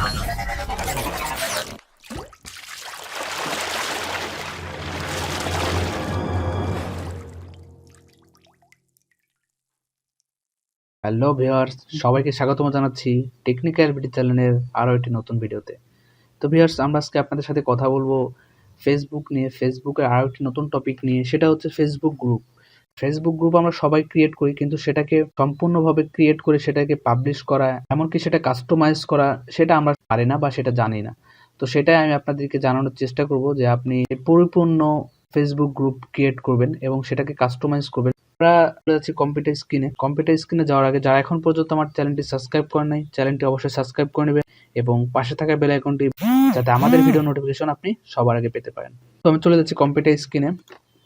Hello viewers, সবাইকে স্বাগতম জানাচ্ছি টেকনিক্যাল বিডি চ্যানেলের আরও একটি নতুন ভিডিওতে। তো ভিউয়ার্স, আমরা আজকে আপনাদের সাথে কথা বলবো ফেসবুক নিয়ে, ফেসবুকের আরও একটি নতুন টপিক নিয়ে, সেটা হচ্ছে ফেসবুক গ্রুপ। ফেসবুক গ্রুপ আমরা সবাই ক্রিয়েট করি, কিন্তু সেটাকে সম্পূর্ণভাবে ক্রিয়েট করে সেটাকে পাবলিশ করা, এমনকি সেটা কাস্টমাইজ করা, সেটা আমরা পারি না বা সেটা জানি না। তো সেটাই আমি আপনাদেরকে জানানোর চেষ্টা করব যে আপনি পরিপূর্ণ ফেসবুক গ্রুপ ক্রিয়েট করবেন এবং সেটাকে কাস্টমাইজ করবেন। আমরা যাচ্ছি কম্পিউটার স্ক্রিনে যাওয়ার আগে যারা এখন পর্যন্ত আমার চ্যানেলটি সাবস্ক্রাইব করেন নাই, চ্যানেলটি অবশ্যই সাবস্ক্রাইব করে নেবেন এবং পাশে থাকা বেল আইকনটি যাতে আমাদের ভিডিও নোটিফিকেশন আপনি সবার আগে পেতে পারেন। তো আমি চলে যাচ্ছি কম্পিউটার স্ক্রিনে।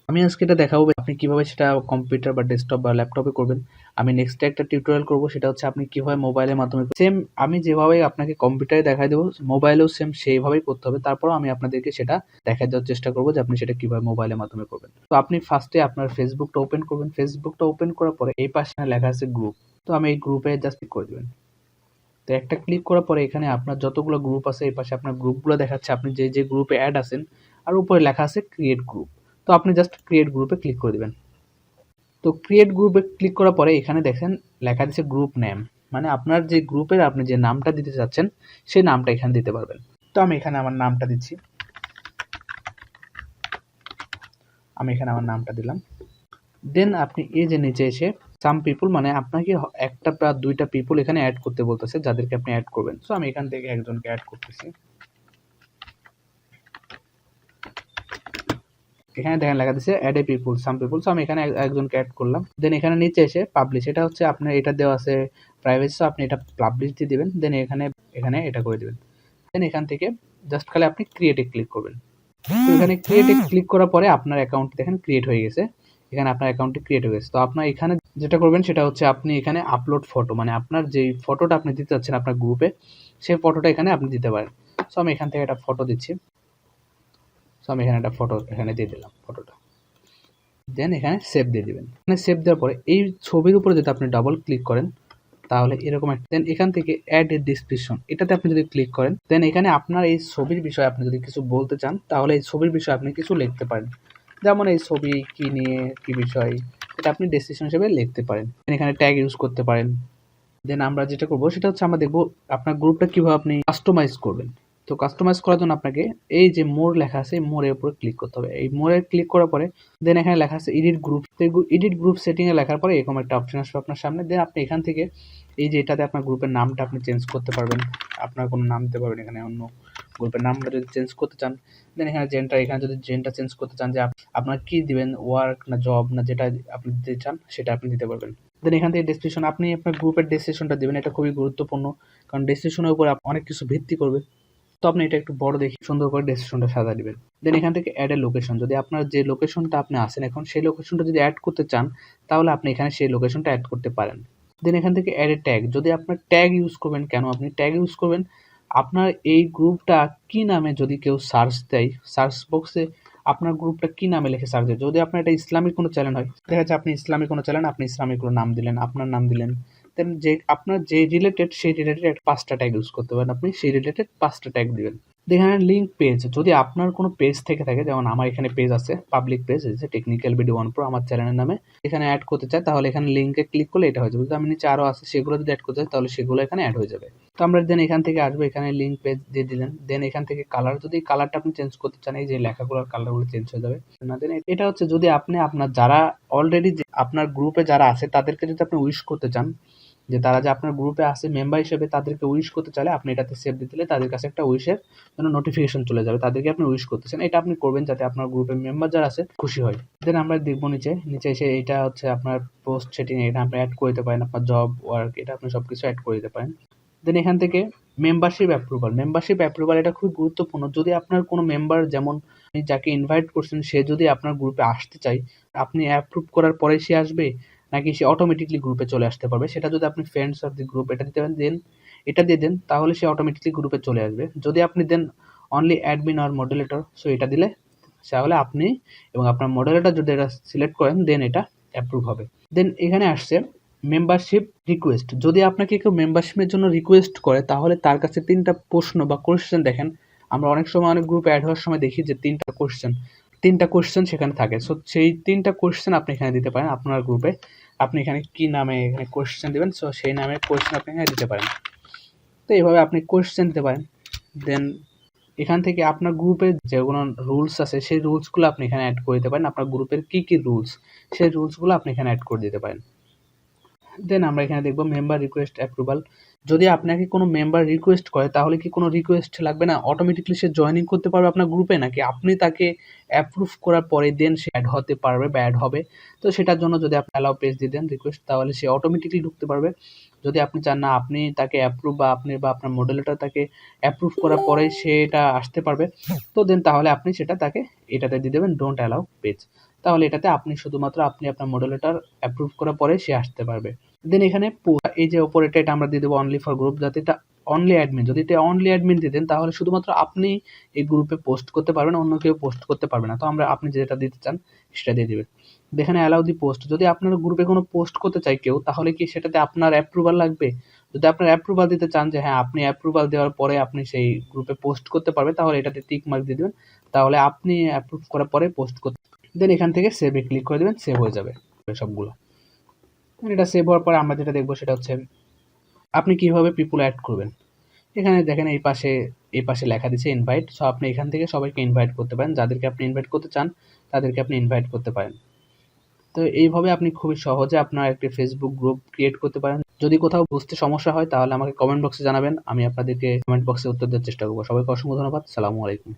আমি আজকে এটা দেখাবো আপনি কিভাবে সেটা কম্পিউটার বা ডেস্কটপ বা ল্যাপটপে করবেন। আমি নেক্সটে একটা টিউটোরিয়াল করব, সেটা হচ্ছে আপনি কিভাবে মোবাইলের মাধ্যমে সেম আমি যেভাবে আপনাকে কম্পিউটারে দেখাই দেবো, মোবাইলেও সেম সেইভাবেই করতে হবে। তারপরও আমি আপনাদেরকে সেটা দেখাই দেওয়ার চেষ্টা করবো যে আপনি সেটা কিভাবে মোবাইলের মাধ্যমে করবেন। তো আপনি ফার্স্টে আপনার ফেসবুকটা ওপেন করবেন। ফেসবুকটা ওপেন করার পরে এই পাশে লেখা আছে গ্রুপ। তো আমি এই গ্রুপে জাস্ট ক্লিক করে দেবেন। তো একটা ক্লিক করার পরে এখানে আপনার যতগুলো গ্রুপ আছে এই পাশে আপনার গ্রুপগুলো দেখাচ্ছে, আপনি যে যে গ্রুপে অ্যাড আছেন, আর উপরে লেখা আছে ক্রিয়েট গ্রুপ। তো আপনি জাস্ট ক্রিয়েট গ্রুপে ক্লিক করে দিবেন। তো ক্রিয়েট গ্রুপে ক্লিক করার পরে এখানে দেখেন লেখা দিচ্ছে গ্রুপ নেম, মানে আপনার যে গ্রুপের আপনি যে নামটা দিতে চাচ্ছেন সেই নামটা এখানে দিতে পারবেন। তো আমি এখানে আমার নামটা দিচ্ছি, আমি এখানে আমার নামটা দিলাম। দেন আপনি এই যে নিচে এসে সাম পিপুল, মানে আপনাকে একটা বা দুইটা পিপুল এখানে অ্যাড করতে বলতেছে, যাদেরকে আপনি অ্যাড করবেন। সো আমি এখান থেকে একজনকে অ্যাড করতেছি। এখানে দেখেন লেখা দিচ্ছে add a people, some people. So আমি এখানে একজনকে অ্যাড করলাম। দেন এখানে নিচে এসে পাবলিশ, এটা হচ্ছে আপনার এটা দেওয়া আছে প্রাইভেসি, সো আপনি এটা পাবলিশ দিয়ে দিবেন। দেন এখানে এখানে এটা করে দিবেন। দেন এখান থেকে জাস্ট খালি আপনি ক্রিয়েটে ক্লিক করবেন। তো এখানে ক্রিয়েটে ক্লিক করার পরে আপনার অ্যাকাউন্ট দেখেন ক্রিয়েট হয়ে গেছে। এখানে আপনার অ্যাকাউন্টটি ক্রিয়েট হয়ে গেছে। তো আপনার এখানে যেটা করবেন সেটা হচ্ছে আপনি এখানে আপলোড ফটো, মানে আপনার যেই ফটোটা আপনি দিতে চাচ্ছেন আপনার গ্রুপে, সেই ফটোটা এখানে আপনি দিতে পারেন। সো আমি এখান থেকে একটা ফটো দিচ্ছি। সো আমি এখানে একটা ফটো এখানে দিয়ে দিলাম ফটোটা। দেন এখানে সেভ দিয়ে দিবেন। এখানে সেভ দেওয়ার পরে এই ছবির উপরে যদি আপনি ডাবল ক্লিক করেন তাহলে এরকম একটা, দেন এখান থেকে অ্যাড এ ডিসক্রিপশন, এটাতে আপনি যদি ক্লিক করেন, দেন এখানে আপনার এই ছবির বিষয়ে আপনি যদি কিছু বলতে চান তাহলে এই ছবির বিষয়ে আপনি কিছু লিখতে পারেন। যেমন এই ছবি কি নিয়ে, কি বিষয়, এটা আপনি ডেসক্রিপশন হিসেবে লিখতে পারেন। এখানে ট্যাগ ইউজ করতে পারেন। দেন আমরা যেটা করবো সেটা হচ্ছে আমরা দেখবো আপনার গ্রুপটা কিভাবে আপনি কাস্টমাইজ করবেন। তো কাস্টমাইজ করার জন্য আপনাকে এই যে মোর লেখা আছে, এই মোরের উপরে ক্লিক করতে হবে। এই মোরে ক্লিক করার পরে দেন এখানে লেখা আছে edit group. Edit group setting এ লেখার পরে এরকম একটা অপশন আসবে আপনার সামনে। দেন আপনি এখান থেকে এই যে এটাতে আপনার গ্রুপের নামটা আপনি চেঞ্জ করতে পারবেন। আপনার কোনো নাম দিতে পারবেন এখানে, অন্য গ্রুপের নামটা যদি চেঞ্জ করতে চান। দেন এখানে জেন্ডার, এখানে যদি জেন্ডার চেঞ্জ করতে চান যে আপনার কি দিবেন, ওয়ার্ক না জব না যেটা আপনি দিতে চান সেটা আপনি দিতে পারবেন। দেন এখান থেকে ডেসক্রিপশন, আপনি আপনার গ্রুপের ডেসক্রিপশনটা দিবেন। এটা খুবই গুরুত্বপূর্ণ, কারণ ডেসক্রিপশনের উপর অনেক কিছু ভিত্তি করবে। তো আপনি এটা একটু বড় দেখে সুন্দর করে ডেসক্রিপশনটা সাজা দিবেন। দেন এখান থেকে অ্যাড এ লোকেশন, যদি আপনার যে লোকেশনটা আপনি আছেন এখন সেই লোকেশনটা যদি অ্যাড করতে চান তাহলে আপনি এখানে সেই লোকেশনটা অ্যাড করতে পারেন। দেন এখান থেকে অ্যাড এ ট্যাগ, যদি আপনার ট্যাগ ইউজ করবেন, কেন আপনি ট্যাগ ইউজ করবেন, আপনার এই গ্রুপটা কি নামে যদি কেউ সার্চ দেয়, সার্চ বক্সে আপনার গ্রুপটা কি নামে লিখে সার্চ দেয়। যদি আপনার এটা ইসলামিক কোনো চ্যানেল হয়, দেখা যাচ্ছে আপনি ইসলামিক কোনো চ্যানেল, আপনি ইসলামিক কোনো নাম দিলেন, আপনার নাম দিলেন। দেন যে আপনার যে রিলেটেড সেই রিলেটেড 5টা ট্যাগ ইউজ করতে পারেন, আপনি সেই রিলেটেড 5টা ট্যাগ দিবেন। এখানে লিঙ্ক পেজ, যদি আপনার কোনো পেজ থেকে থাকে, যেমন আমার এখানে পেজ আছে, পাবলিক পেজ আছে টেকনিক্যাল ভিডিও 1 প্রো আমার চ্যানেলের নামে, এখানে অ্যাড করতে চাই তাহলে এখানে লিঙ্কে ক্লিক করলে এটা হয়ে যাবে। যদি আমি নিচে আরও আছে সেগুলো যদি অ্যাড করতে চাই তাহলে সেগুলো এখানে অ্যাড হয়ে যাবে। তো আমরা দেন এখান থেকে আসবো, এখানে লিঙ্ক পেজ দিয়ে দিলেন। দেন এখান থেকে কালার, যদি কালারটা আপনি চেঞ্জ করতে চান এই যে লেখাগুলোর কালারগুলো চেঞ্জ হয়ে যাবে না। দেন এটা হচ্ছে যদি আপনি আপনার যারা অলরেডি আপনার গ্রুপে যারা আছে তাদেরকে যদি আপনি উইশ করতে চান, যে তারা যে আপনার গ্রুপে আছে মেম্বার হিসেবে, তাদেরকে উইশ করতে চাইলে আপনি এটাতে সেভ দিতে দিলে তাদের কাছে একটা উইশের জন্য নোটিফিকেশন চলে যাবে, তাদেরকে আপনি উইশ করতেছেন। এটা আপনি করবেন যাতে আপনার গ্রুপের মেম্বার যারা আছে খুশি হয়। দেন আমরা দেখবো নিচে নিচে এসে এটা হচ্ছে আপনার পোস্ট সেটিং, এটা আপনি অ্যাড করে দিতে পারেন, আপনার জব ওয়ার্ক, এটা আপনি সবকিছু অ্যাড করে দিতে পারেন। দেন এখান থেকে মেম্বারশিপ অ্যাপ্রুভাল, এটা খুব গুরুত্বপূর্ণ। যদি আপনার কোনো মেম্বার, যেমন আপনি যাকে ইনভাইট করছেন সে যদি আপনার গ্রুপে আসতে চায়, আপনি অ্যাপ্রুভ করার পরে সে আসবে নাকি সে অটোমেটিকলি গ্রুপে চলে আসতে পারবে, সেটা যদি আপনি ফ্রেন্ডস অফ দি গ্রুপ এটা দিতে পারেন, দেন এটা দিয়ে দেন তাহলে সে অটোমেটিকলি গ্রুপে চলে আসবে। যদি আপনি দেন অনলি অ্যাডমিন আর মডারেটর, সো এটা দিলে তাহলে আপনি এবং আপনার মডারেটর যদি এটা সিলেক্ট করেন দেন এটা অ্যাপ্রুভ হবে। দেন এখানে আসছে মেম্বারশিপ রিকোয়েস্ট, যদি আপনাকে কেউ মেম্বারশিপের জন্য রিকোয়েস্ট করে তাহলে তার কাছে 3টা প্রশ্ন বা কোয়েশ্চেন দেখেন। আমরা অনেক সময় অনেক গ্রুপে অ্যাড হওয়ার সময় দেখি যে 3টা কোয়েশ্চেন সেখানে থাকে। সো সেই 3টা কোয়েশ্চেন আপনি এখানে দিতে পারেন আপনার গ্রুপে। আপনি এখানে কি নামে এখানে কোয়েশ্চেন দিবেন, সো সেই নামে কোয়েশ্চেন আপনি এখানে দিতে পারেন। তো এইভাবে আপনি কোয়েশ্চেন দিতে পারেন। দেন এখান থেকে আপনার গ্রুপের যেগুলো রুলস আছে সেই রুলসগুলো আপনি এখানে অ্যাড করে দিতে পারেন। আপনার গ্রুপের কি রুলস সেই রুলসগুলো আপনি এখানে অ্যাড করে দিতে পারেন। দেন আমরা এখানে দেখবো মেম্বার রিকোয়েস্ট অ্যাপ্রুভাল। যদি আপনাকে কোনো মেম্বার রিকোয়েস্ট করে তাহলে কি কোনো রিকোয়েস্ট লাগবে না, অটোমেটিকলি সে জয়েনিং করতে পারবে আপনার গ্রুপে, নাকি আপনি তাকে অ্যাপ্রুভ করার পরে দেন সে অ্যাড হতে পারবে বা অ্যাড হবে? তো সেটার জন্য যদি আপনি অ্যালাউ পেজ দিয়ে দেন রিকোয়েস্ট তাহলে সে অটোমেটিকলি ঢুকতে পারবে। যদি আপনি চান না আপনি তাকে অ্যাপ্রুভ বা আপনি বা আপনার মডেলেটর তাকে অ্যাপ্রুভ করার পরে সেটা আসতে পারবে, তো দেন তাহলে আপনি সেটা তাকে এটাতে দিয়ে দেবেন ডোন্ট অ্যালাউ পেজ। তাহলে এটাতে আপনি শুধুমাত্র আপনি আপনার মডেলেটর অ্যাপ্রুভ করার পরে সে আসতে পারবে। দেন এখানে এই যে ওপরে এটা আমরা দিয়ে দেবো অনলি ফর গ্রুপ, যাতে এটা অনলি অ্যাডমিন, যদি এটা অনলি অ্যাডমিন দিয়ে দেন তাহলে শুধুমাত্র আপনি এই গ্রুপে পোস্ট করতে পারবেন, অন্য কেউ পোস্ট করতে পারবে না। তো আপনি যেটা দিতে চান সেটা দিয়ে দিবেন। এখানে অ্যালাউ দি পোস্ট, যদি আপনার গ্রুপে কোনো পোস্ট করতে চায় কেউ তাহলে কি সেটাতে আপনার অ্যাপ্রুভাল লাগবে? যদি আপনার অ্যাপ্রুভাল দিতে চান যে হ্যাঁ আপনি অ্যাপ্রুভাল দেওয়ার পরে আপনি সেই গ্রুপে পোস্ট করতে পারবে তাহলে এটাতে টিক মার্ক দিয়ে দেবেন, তাহলে আপনি অ্যাপ্রুভ করার পরে পোস্ট করতে। দেন এখান থেকে সেভে ক্লিক করে দেবেন, সেভ হয়ে যাবে সবগুলো। এটা সেভ হওয়ার পরে আমরা যেটা দেখবো সেটা হচ্ছে আপনি কিভাবে পিপল অ্যাড করবেন। এখানে দেখেন এই পাশে লেখা দিচ্ছে ইনভাইট। সো আপনি এখান থেকে সবাইকে ইনভাইট করতে পারেন, যাদেরকে আপনি ইনভাইট করতে চান তাদেরকে আপনি ইনভাইট করতে পারেন। তো এইভাবে আপনি খুবই সহজে আপনার একটি ফেসবুক গ্রুপ ক্রিয়েট করতে পারেন। যদি কোথাও বুঝতে সমস্যা হয় তাহলে আমাকে কমেন্ট বক্সে জানাবেন, আমি আপনাদেরকে কমেন্ট বক্সে উত্তর দেওয়ার চেষ্টা করবো। সবাইকে অসংখ্য ধন্যবাদ। সালামু আলাইকুম।